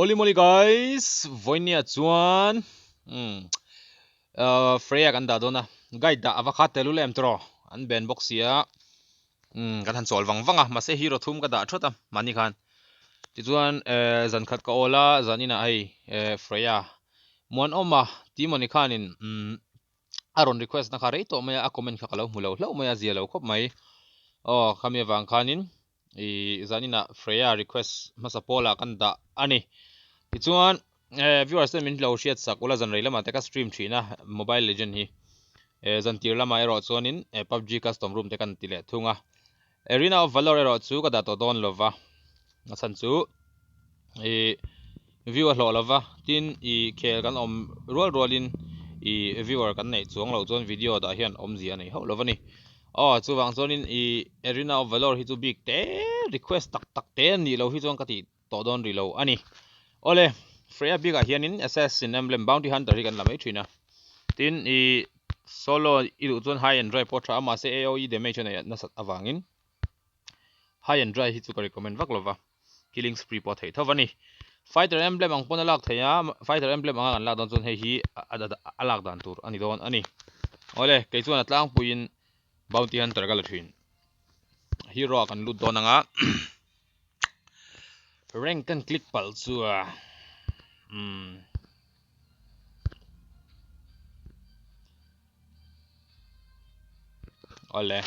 Holy guys, voinia chuan. Freya kan da dona. Guide da avakate lulem tro. An ben boxia. Kan han sol wang ma se hero thum ka da thota mani khan. Ti chuan zan khat ka ola zanina ai Freya. Mon oma ti moni khanin aron request na kharei to maya a comment kha kalo mulo hlo maya zia lo khop mai. Khamia wang khanin I zanina Freya request masapola kan da ani. Ti chuan viewers min lo shiat sak ula zan reila ma te ka stream thina mobile legend hi zan tir lama ero chuanin PUBG custom room te kan tile thunga arena of valor ero chu ka da to don lova san chu viewer hlo lova tin khel kan om rolin viewer kan nei chuang lo chuan video da hian om zia nei ho lovani chu wang chuanin arena of valor hi chu big te request tak te ni lo hi chuan ka ti to don ri lo ani ole Freya biga hianin assassin emblem bounty hunter hi kan lamai thina tin solo idu chuan high and dry portra ama se AOE damage na nasat awangin high and dry hi chu ka recommend vak lova killing spree po thei thawani fighter emblem ang pona lak theya fighter emblem ang lak don chun hei hi alak dan tur ani don ani ole ke chuan atlang puin bounty hunter kala thin hero kan lut don anga rank kan click pal chu ole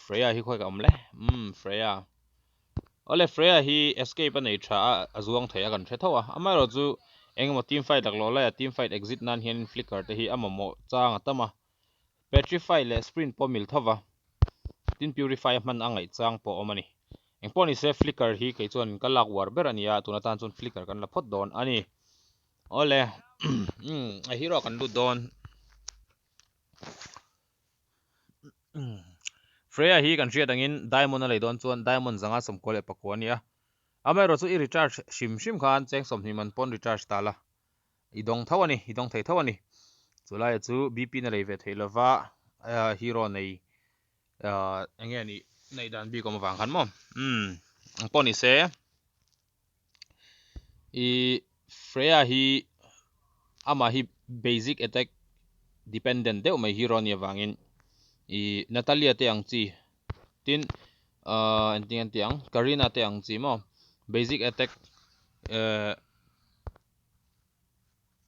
Freya hi khoi ka omle Freya ole Freya hi escape anei tha azuang theya kan the thawa amaro chu engmo team fight lak lo la team fight exit nan hian flicker te hi amamo chang atama petrify le sprint po mil thawa tin purify man angai chang po omani engponi se flicker hi ke chuan kalak war ber ania tuna tan chun flicker kan la phot don ani ole a hero kan lu don Freya hi kan ria dangin diamond a leidon chuan diamond zanga somkole pakwania amero chu I recharge shim khan cheng som ni man pon recharge tala idong thei thawani chulai chu BP na leive theilova hero nei engeni nei dan bi kom wang khan mo poni se Freya hi ama hi basic attack dependent deuh mai hero ni wangin Natalia te ang chi tin antiang Karina te ang chi mo basic attack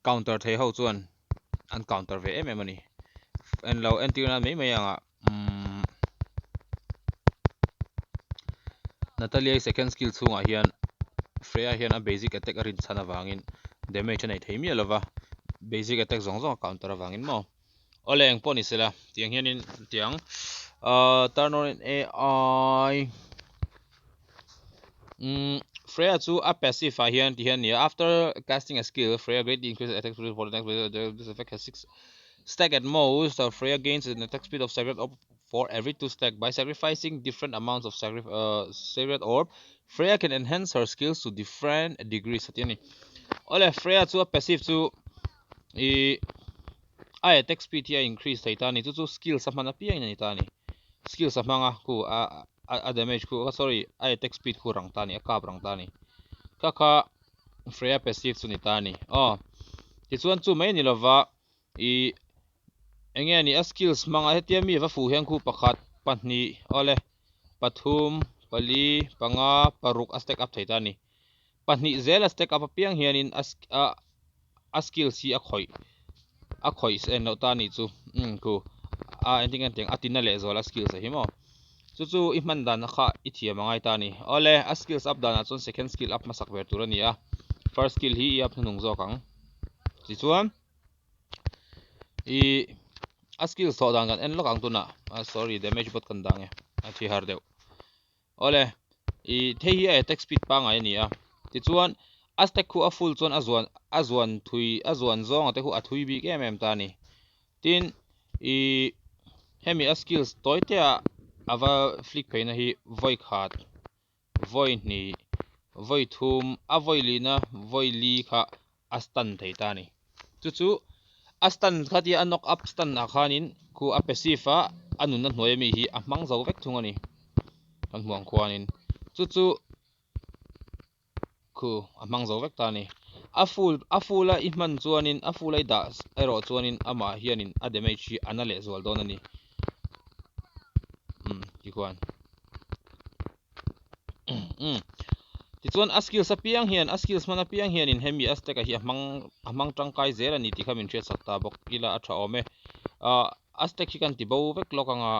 counter thei ho chuan an counter ve em ani en lo antiana mai anga Natalia second skill chunga hian Freya hian a basic attack arin chana wangin damage nei theimi lova basic attack zong counter wangin mo oleng poni sela tiang hianin tiang turn on AI Freya chu a passive hian ti hian after casting a skill Freya greatly increases attack speed for the next this effect has 6 stack at most. Freya gains an attack speed of sacred orb for every 2 stack by sacrificing different amounts of sacred orb. Freya can enhance her skills to different degrees atiani ole Freya chu a passive chu attack speed here increase thaitani chu skill samana pi ni tani skill samanga ku a damage ku sorry attack speed ku rang tani a kap rang tani kaka Freya passive chu ni tani ti chuan chu mai ni lova engeni a skills manga hetiami va fu hian khu pakhat pahni ole pathum pali panga paruk a stack up thaitani pahni zel a stack up piang hianin a skills hi a khoi se no tani chu ku ending atina le zola skills hi mo chu I man dan kha I thiam angai tani ole a skills up dana chon second skill up masak ver turania first skill hi up nung zo kang ti chuan a skill so dan kan en lokang tuna sorry damage bot kan dange a thi har deu ole the hi attack speed pa ngai ni ti chuan a stack khu a full chuan azwan zong ate khu a thui bi ke em tani tin hemi a skills toite ava flick peina hi voi khat voi ni voi thum a voi lina voi li kha a stun thei tani chu astan khatia anok up stun na khanin ku a passive anun na hnuai mi hi a hmang zo vek thungani kan hmuang khwanin chu khu amang zo vek ta ni a full a ihman chuanin a full ai da ero chuanin ama hianin a damage hi anale zual don ani ki kwan ti chuan a skills apiang hian a skills man apiang hian in hemi asteka hi amang tangkai zer ani ti khamin thret sakta bok ila a tha ome astek hi kan ti bo vek lokanga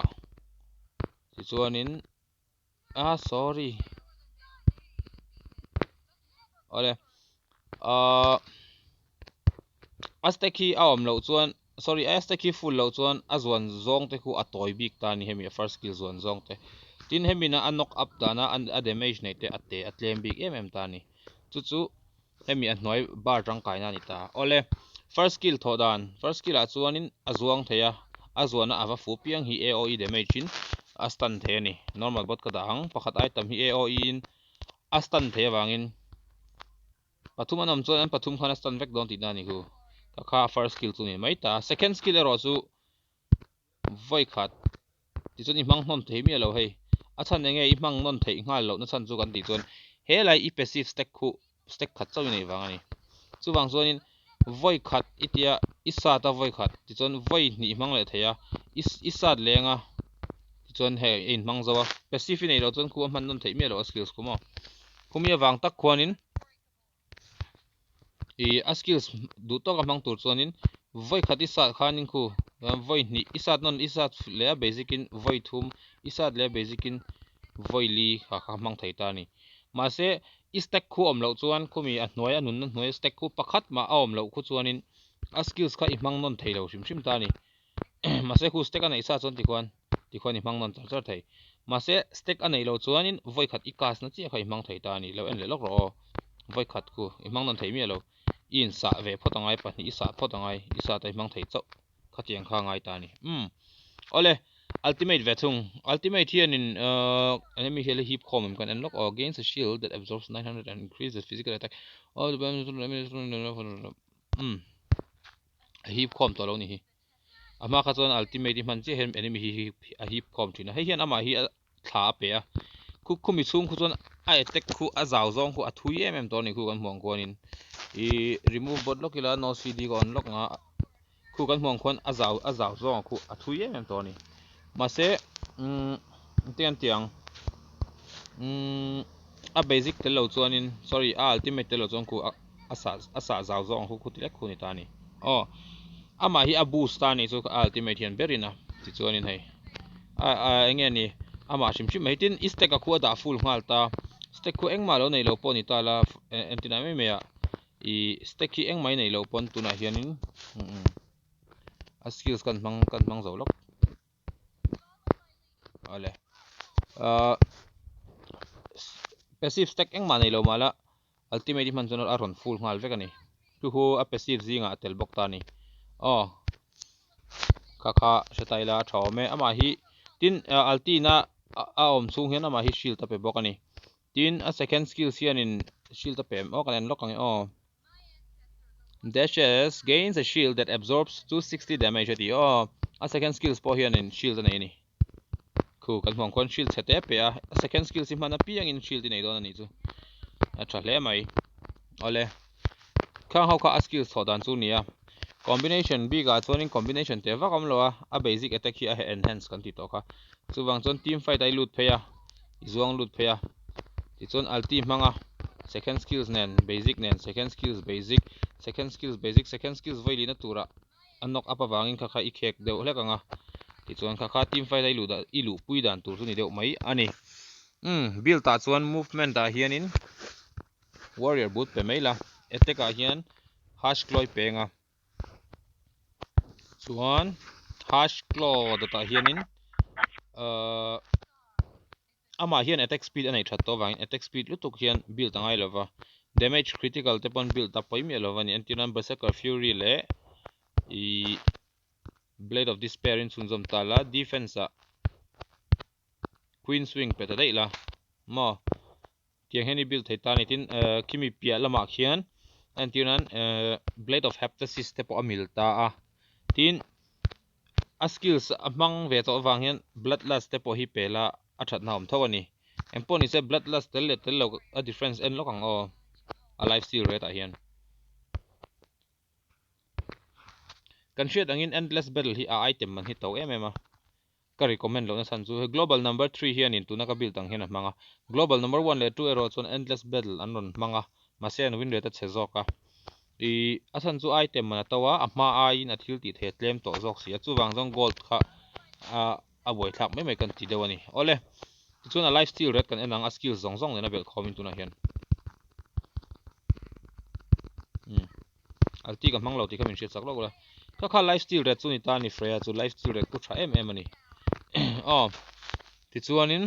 ti chuanin sorry ole astek hi awm lo chuan sorry astek hi full lo chuan a zuan zong te khu a toy bik ta ni hemi first skill zuan zong te tin hemina a knock up dana a damage nei te ate atlem bik em ta ni chu hemi a hnoi bar tangkai na ni ta ole first skill thodan first skill a chuanin a zuang theya a zuana ava fu piang hi AOE damage in a stun the ni normal bot ka dang pakhat item hi AOE in a stun the wangin pathum anom chuan an pathum khana stun vek don ti na ni hu kha first skill chu ni mai ta second skill ero chu voi khat ti chuan i mang hnon thei mi lo hei a chan enge i mang non thei ngal lo na chan chu kan ti chuan helai i passive stack khat chawi nei wang ani chu wang chuanin voi khat itia isa ta voi khat ti chuan voi ni mang le theya isat lenga ti chuan he in mang zawa passive nei lo chuan khu man non thei mi lo skills kuma khumia wang tak khuanin a skills du to ka mang tur chuanin voi khat isat khanin khu voi ni isat non isat le basic in voi thum isat le basic in voi li kha mang thei ta ni ma se stack khu om lo chuan khumi a hnuai a nun na hnuai stack khu pakhat ma a om lo khu chuanin a skills kha i mang non thei lo hrim ta ni ma se khu stack anei sa chuan ti khuan i mang non char thei ma se stack anei lo chuanin voi khat i kas na chi kha i mang thei ta ni lo en le lok ro voi khat khu i mang non thei mi lo in sa ve photangai pa ni sa photangai isa tai mang thei chau khatiang kha ngai ta ni ole ultimate vetung ultimate hian in enemy hele heap khom kan unlock or gains a shield that absorbs 900 and increases physical attack all the heap khom to lo ni hi ama kha chuan ultimate man che hem enemy hi a heap khom thina hei hian ama hi thla pe a khumi chung khu chuan a attack khu a zaw zong khu a thui to ni khu kan hmong konin remove bot lokila no cd ko unlock nga khu kan hmong khon a zaw zong khu a thui to ni ma se tiang a basic tel lo chuanin sorry a ultimate tel lo chuan khu a sa zaw zong khu tilek khu ni ta ni ama hi a boost ta ni chu ultimate hian berina ti chuanin hei enge ni ama shim mai tin stack a khu da full ngal ta stack khu engma lo nei lo po ni ta la entina me me a stack hi eng mai nei lo pon tuna hianin a skills kan mang zo lok ale passive stack eng ma nei lo mala ultimate man chon a ron full ngal vek ani tu ho a passive zinga tel bok ta ni kha shataila thawme ama hi tin ulti na a om chung hian ama hi shield ta pe bok ani tin a second skill hianin shield ta pe kan lok ang dashes gains a shield that absorbs 260 damage ati a second skills po hian in shield nei ni khu kan hmong kon shield chete pe a second skill si mana piang in shield nei don ani chu a tha hle mai ole khang hau kha skills thodan chu nia combination b ga chuanin combination te vakam lo a basic attack hi a enhance kan ti to kha chuwang chon team fight ai lut pheya zuang lut pheya ti chon ulti manga second skills nen basic nen second skills basic second skills voi lina tura unlock up awangin kha i khek deuh hlekanga ti chuan kha team fight ai luda i lu pui dan tur chu ni deuh mai ani build ta chuan movement da hianin warrior boot pe maila attack a hian hash kloi penga chuan hash claw data hianin ama hian attack speed anei that to wangin attack speed lutuk hian build angai lova damage critical te pon build ta poimi lova ni antinan berserker fury le blade of despair in chunjom tala defense a queen swing pe ta dei la mo tiang heni build thei ta ni tin kimi pia lama khian antinan blade of heptasis te po amil ta a tin a skills amang ve to wang hian bloodlust te po hi pela a that naum thawani emponi se bloodlust tel lo a difference en lokang a lifesteal rate a hian kan hriat angin endless battle hi a item man hi to em ka recommend lo na san chu global number 3 hian in tuna ka build ang hian a hmanga global number 1 le 2 ero chon endless battle an ron hmanga masen win rate a chezoka i asan chu item man atawa a hma a in a thil ti the tlem to zok si chu wang jong gold kha a boi thak mai kan ti dewani ole chun a life steal red kan enang a skill zong zong lena bel khomin tuna hian alti ka manglo ti khamin hriat sak lo la kha life steal red chu ni ta ni Freya chu life steal red ku tha em ani oh ti chuanin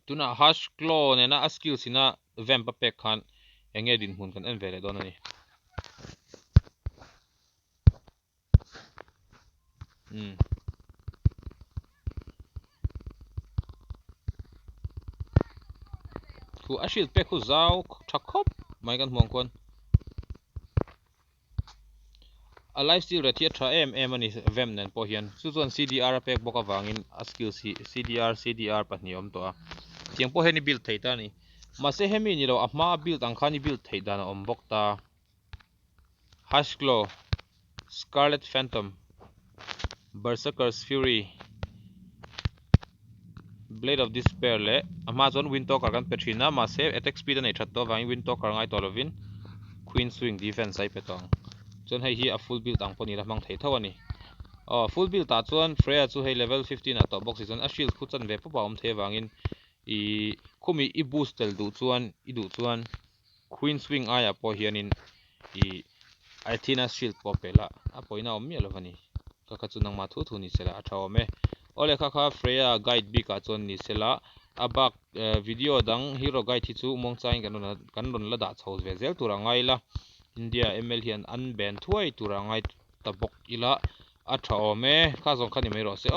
tuna hash claw ne na a skill sina vamp pack khan enge din hun kan en vele don ani ku a shield pack ku zau thakop mai kan hmong kon a lifesteal ratia tha em ani vamp nen po hian chu chuan CDR pack boka wangin a skill CDR pahniom to a tiang po heni build theita ni ma se hemi ni lo a hma build ang khani build theida na om bok ta hash claw scarlet phantom berserker's fury blade of despair le amazon windtalker kan petrina ma se attack speed an thatto wangi windtalker ngai to lovin queen swing defense ai petong chon hei hi a full build ang poni la mang thei thawani full build ta chuan Freya chu hei level 15 a to box season a shield khu chan ve pa om the wangin i khumi i boost tel du chuan i du chuan queen swing aya po hianin i Athena shield po pela a poina om mi lovani ka chunang ma thu thu ni sela a thawme ole kha Freya guide bi ka chon ni sela abak video dang hero guide hi chu mong chain kan ron la da chho ve zel turangai la India ML hian an ban thuai turangai tabok ila a thawme kha zong khani mai ro se